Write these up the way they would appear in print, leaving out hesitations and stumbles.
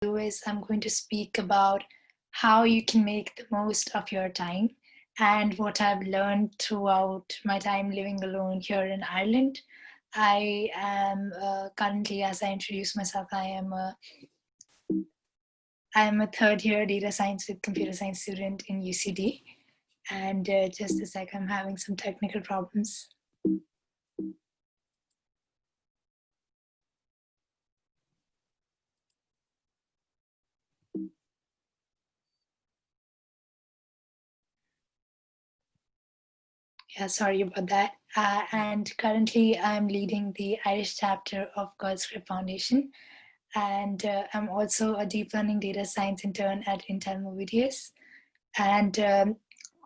do is I'm going to speak about how you can make the most of your time and what I've learned throughout my time living alone here in Ireland. I am currently, as I introduce myself, I am a third year data science with computer science student in UCD. And just a sec, I'm having some technical problems. Yeah, sorry about that. And currently, I'm leading the Irish chapter of GodScript Foundation. And I'm also a deep learning data science intern at Intel Movidius. And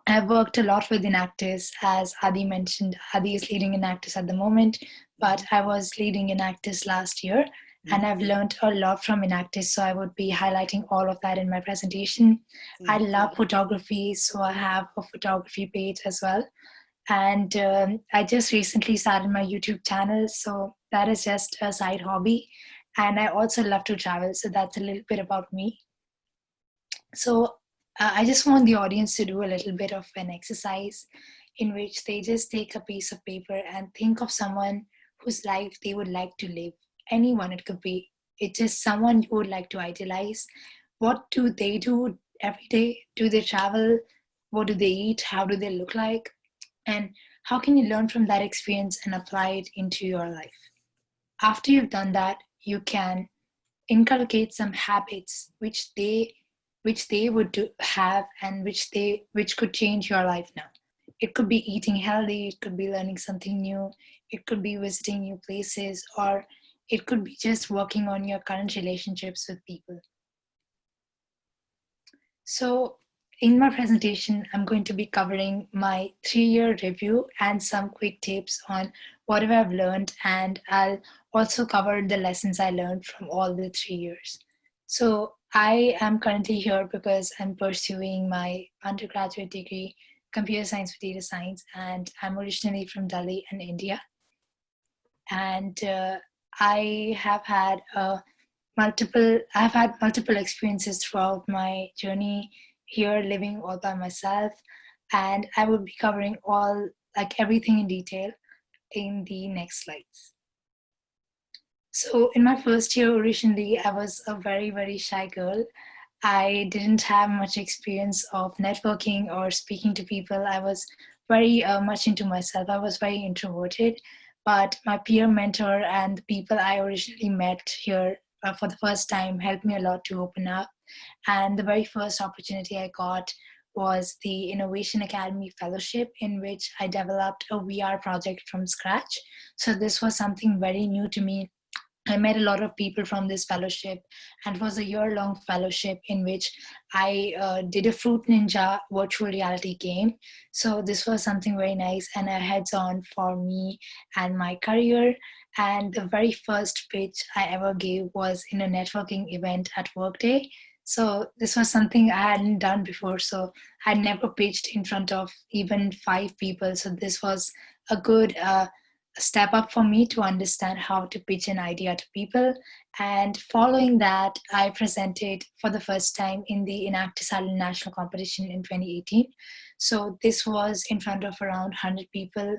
I've worked a lot with Enactus, as Adi mentioned. Adi is leading Enactus at the moment, but I was leading Enactus last year. And I've learned a lot from Enactus, so I would be highlighting all of that in my presentation. I love photography, so I have a photography page as well. And I just recently started my YouTube channel, so that is just a side hobby. And I also love to travel, so that's a little bit about me. So I just want the audience to do a little bit of an exercise in which they just take a piece of paper and think of someone whose life they would like to live. Anyone it could be. It's just someone you would like to idealize. What do they do every day? Do they travel? What do they eat? How do they look like? And how can you learn from that experience and apply it into your life? After you've done that, you can inculcate some habits which they would have, and which could change your life now. It could be eating healthy, it could be learning something new, it could be visiting new places, or it could be just working on your current relationships with people. So in my presentation, I'm going to be covering my 3-year review and some quick tips on whatever I've learned, and I'll also cover the lessons I learned from all the 3 years. So I am currently here because I'm pursuing my undergraduate degree, computer science with data science, and I'm originally from Delhi in India. And I have had I've had multiple experiences throughout my journey here living all by myself, and I will be covering everything in detail in the next slides. So in my first year originally, I was a very, very shy girl. I didn't have much experience of networking or speaking to people. I was very much into myself. I was very introverted, but my peer mentor and the people I originally met here for the first time helped me a lot to open up. And the very first opportunity I got was the Innovation Academy Fellowship, in which I developed a VR project from scratch. So this was something very new to me. I met a lot of people from this fellowship, and it was a year-long fellowship in which I did a Fruit Ninja virtual reality game. So this was something very nice and a heads-on for me and my career. And the very first pitch I ever gave was in a networking event at Workday. So this was something I hadn't done before. So I never pitched in front of even 5 people. So this was a good step up for me to understand how to pitch an idea to people. And following that, I presented for the first time in the Enactus Island National Competition in 2018. So this was in front of around 100 people,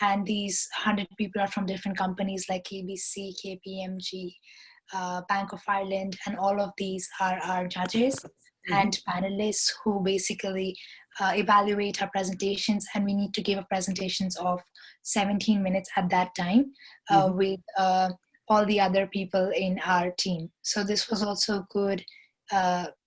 and these 100 people are from different companies like KBC, KPMG, Bank of Ireland, and all of these are our judges and panelists who basically evaluate our presentations, and we need to give a presentations of 17 minutes at that time with all the other people in our team. So this was also a good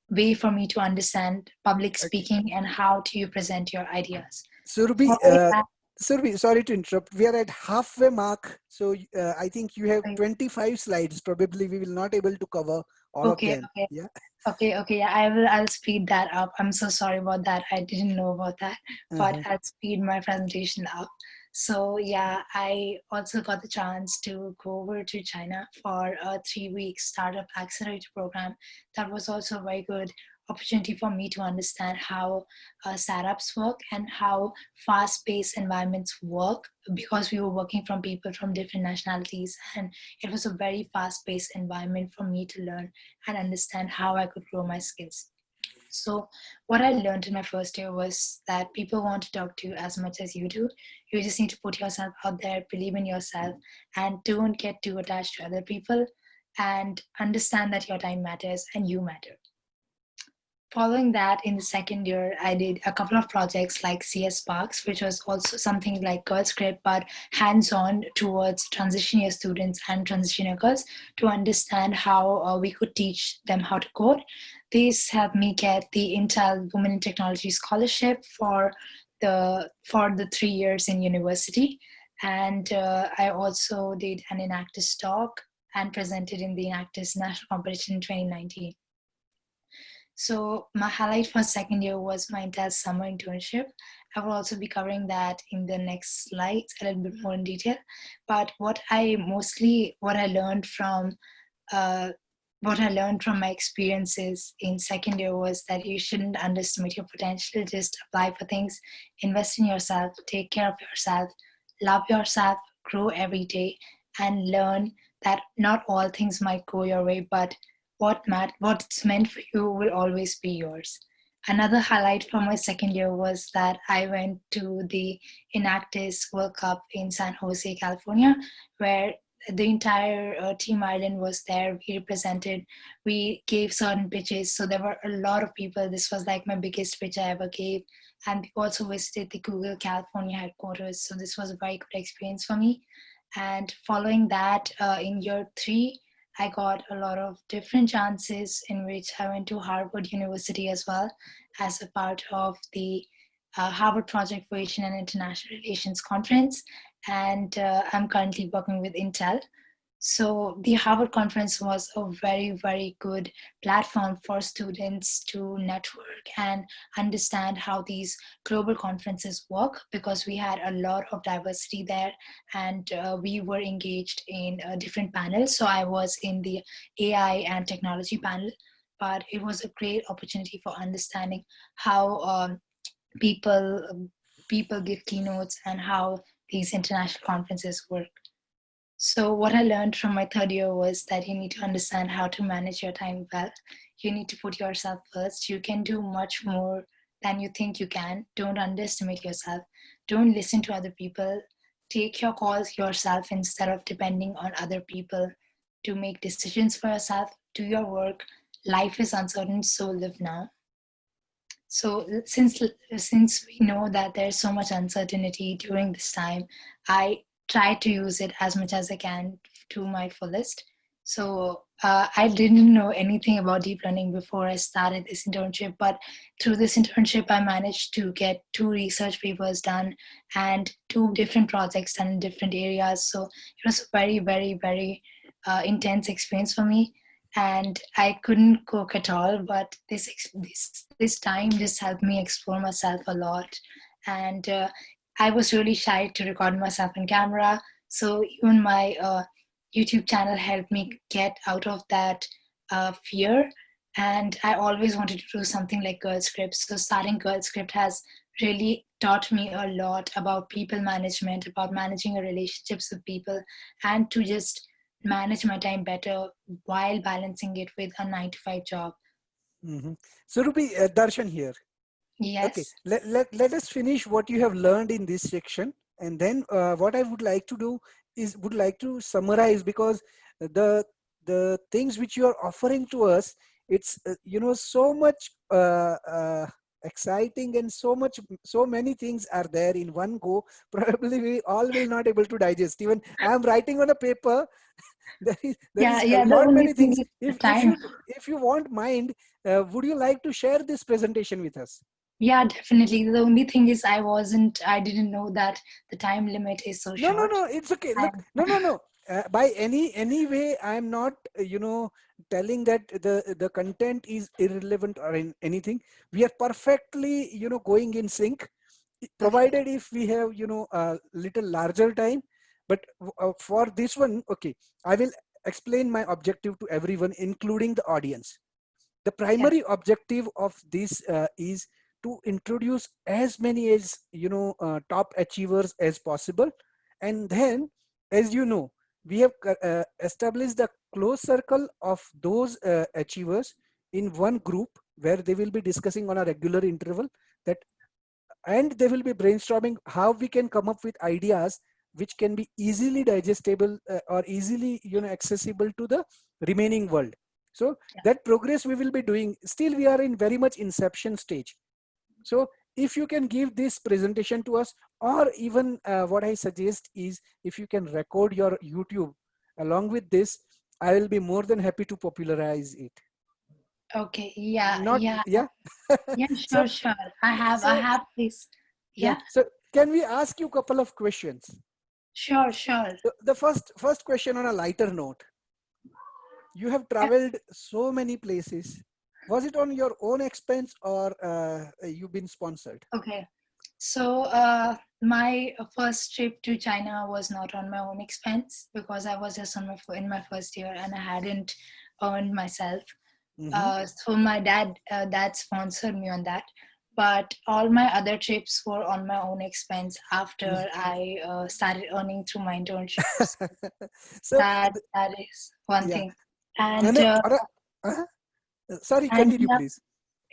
way for me to understand public speaking and how do you present your ideas. Surabhi, Following that, Surabhi, sorry to interrupt. We are at halfway mark, so I think you have okay, 25 slides. Probably we will not able to cover all of okay, them. Yeah. okay. Yeah, I'll speed that up. I'm so sorry about that. I didn't know about that, but Uh-huh. I'll speed my presentation up. So yeah, I also got the chance to go over to China for a 3-week startup accelerator program. That was also a very good opportunity for me to understand how startups work and how fast-paced environments work, because we were working from people from different nationalities, and it was a very fast-paced environment for me to learn and understand how I could grow my skills. So, what I learned in my first year was that people want to talk to you as much as you do. You just need to put yourself out there, believe in yourself, and don't get too attached to other people, and understand that your time matters and you matter. Following that, in the second year, I did a couple of projects like CS Sparks, which was also something like Girl Script, but hands on towards transition year students and transition year girls to understand how we could teach them how to code. This helped me get the Intel Women in Technology Scholarship for the 3 years in university. And I also did an Enactus talk and presented in the Enactus National Competition in 2019. So my highlight for second year was my entire summer internship. I will also be covering that in the next slides a little bit more in detail. But what I learned from uh, my experiences in second year was that you shouldn't underestimate your potential. Just apply for things, invest in yourself, take care of yourself, love yourself, grow every day, and learn that not all things might go your way, but what's meant for you will always be yours. Another highlight from my second year was that I went to the Enactus World Cup in San Jose, California, where the entire Team Ireland was there. We gave certain pitches. So there were a lot of people. This was like my biggest pitch I ever gave. And we also visited the Google California headquarters. So this was a very good experience for me. And following that, in year three, I got a lot of different chances in which I went to Harvard University as well as a part of the Harvard Project for Asian and International Relations Conference. And I'm currently working with Intel. So the Harvard conference was a very, very good platform for students to network and understand how these global conferences work, because we had a lot of diversity there, and we were engaged in different panels. So I was in the AI and technology panel, but it was a great opportunity for understanding how people people give keynotes and how these international conferences work. So, what I learned from my third year was that you need to understand how to manage your time well. You need to put yourself first. You can do much more than you think you can. Don't underestimate yourself. Don't listen to other people. Take your calls yourself instead of depending on other people to make decisions for yourself. Do your work. Life is uncertain, so live now. So since we know that there's so much uncertainty during this time, I try to use it as much as I can to my fullest. So I didn't know anything about deep learning before I started this internship, but through this internship, I managed to get 2 research papers done and 2 different projects done in different areas. So it was a very, very, very intense experience for me, and I couldn't cook at all. But this time just helped me explore myself a lot, and I was really shy to record myself on camera. So even my YouTube channel helped me get out of that fear. And I always wanted to do something like Girl Script. So starting Girl Script has really taught me a lot about people management, about managing relationships with people, and to just manage my time better while balancing it with a 9 to 5 job. Mm-hmm. Surabhi, Darshan here. Okay, Yes. let us finish what you have learned in this section, and then what I would like to do is would like to summarize, because the the things which you are offering to us, it's so much exciting, and so many things are there in one go. Probably we all will not able to digest. Even I am writing on a paper. There Yeah, is a yeah. The lot only many thing things. is the If time. you want mind, would you like to share this presentation with us? Yeah, definitely. The only thing is I didn't know that the time limit is so No, no, short. no. It's okay. Look, And no, no, no. By any way, I'm not, telling that the content is irrelevant or anything. We are perfectly, going in sync, okay. provided if we have, a little larger time. But for this one, okay, I will explain my objective to everyone, including the audience. The Yeah. primary objective of this is to introduce as many as top achievers as possible, and then, as you know, we have established a close circle of those achievers in one group where they will be discussing on a regular interval, that and they will be brainstorming how we can come up with ideas which can be easily digestible or easily accessible to the remaining world. So Yeah. that progress we will be doing. Still we are in very much inception stage. So if you can give this presentation to us, or even what I suggest is, if you can record your YouTube along with this, I will be more than happy to popularize it. Okay. Yeah. Not, Yeah. yeah. Yeah. so Sure. Sure. I so have this. yeah, Yeah. so can we ask you a couple of questions? Sure. Sure. The first question on a lighter note. You have Yeah. traveled so many places. Was it on your own expense, or you've been sponsored? Okay. So, my first trip to China was not on my own expense because I was just on in my first year and I hadn't earned myself. Mm-hmm. So my dad sponsored me on that. But all my other trips were on my own expense after I started earning through my internships. so That is one yeah, thing. And and, uh, sorry, and continue please.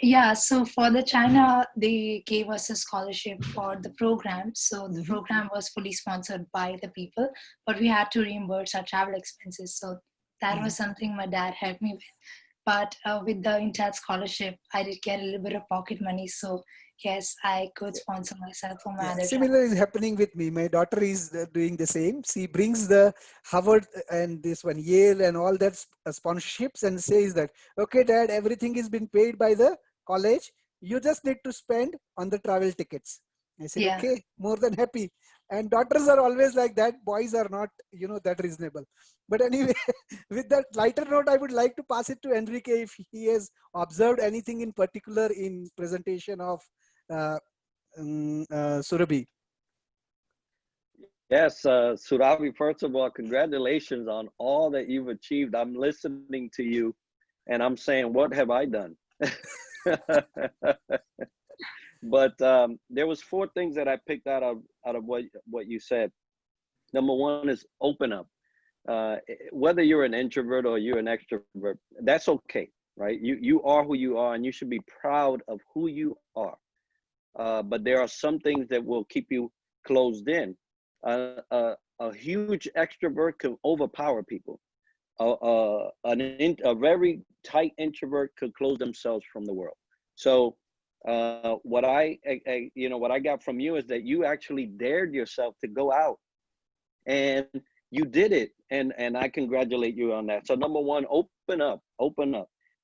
yeah, so for the China, they gave us a scholarship for the program. So the Mm-hmm. program was fully sponsored by the people, but we had to reimburse our travel expenses. So that Mm-hmm. was something my dad helped me with. But with the Intel scholarship, I did get a little bit of pocket money. So yes, I could sponsor myself for my Yeah, other travel. similar is happening with me. My daughter is doing the same. She brings the Harvard and this one Yale and all that sponsorships, and says that, okay, Dad, everything is been paid by the college. You just need to spend on the travel tickets. I said, Yeah, okay, more than happy. And daughters are always like that. Boys are not, that reasonable. But anyway, with that lighter note, I would like to pass it to Enrique if he has observed anything in particular in presentation of uh, Surabhi. Yes, Surabhi, first of all, congratulations on all that you've achieved. I'm listening to you and I'm saying, what have I done? But there was four things that I picked out of what you said. Number one is open up. Whether you're an introvert or you're an extrovert, that's okay, right? You are who you are, and you should be proud of who you are. But there are some things that will keep you closed in. A huge extrovert can overpower people. A very tight introvert could close themselves from the world. So what I got from you is that you actually dared yourself to go out, and you did it, and I congratulate you on that. So number one, open up.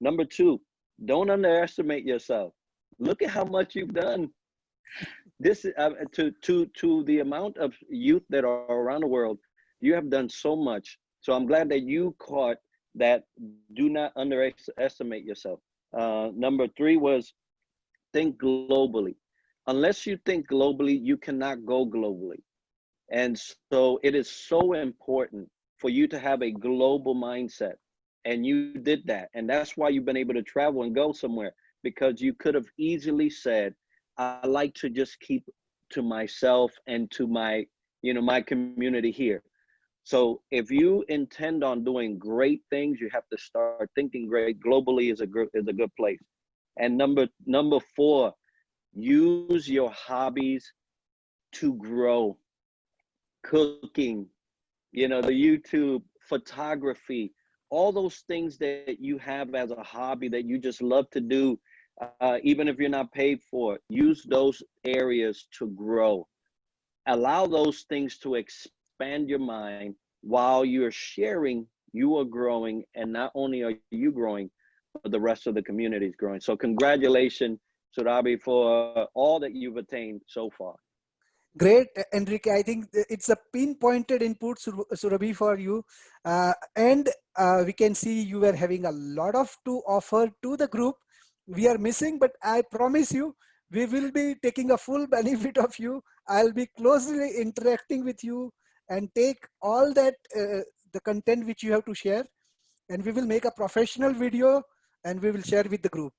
Number two, don't underestimate yourself. Look at how much you've done. This to the amount of youth that are around the world, you have done so much. So I'm glad that you caught that. Do not underestimate yourself. Number three was think globally. Unless you think globally, you cannot go globally. And so it is so important for you to have a global mindset. And you did that. And that's why you've been able to travel and go somewhere, because you could have easily said, I like to just keep to myself and to my community here. So if you intend on doing great things, you have to start thinking great. Globally is a good place. And number four, use your hobbies to grow. Cooking, the YouTube, photography, all those things that you have as a hobby that you just love to do, even if you're not paid for it, use those areas to grow. Allow those things to expand your mind while you're sharing. You are growing, and not only are you growing, but the rest of the community is growing. So congratulations, Surabi, for all that you've attained so far. Great, Enrique. I think it's a pinpointed input, Surabhi, for you. And we can see you were having a lot of to offer to the group. We are missing, but I promise you, we will be taking a full benefit of you. I'll be closely interacting with you and take all that, the content which you have to share. And we will make a professional video and we will share with the group.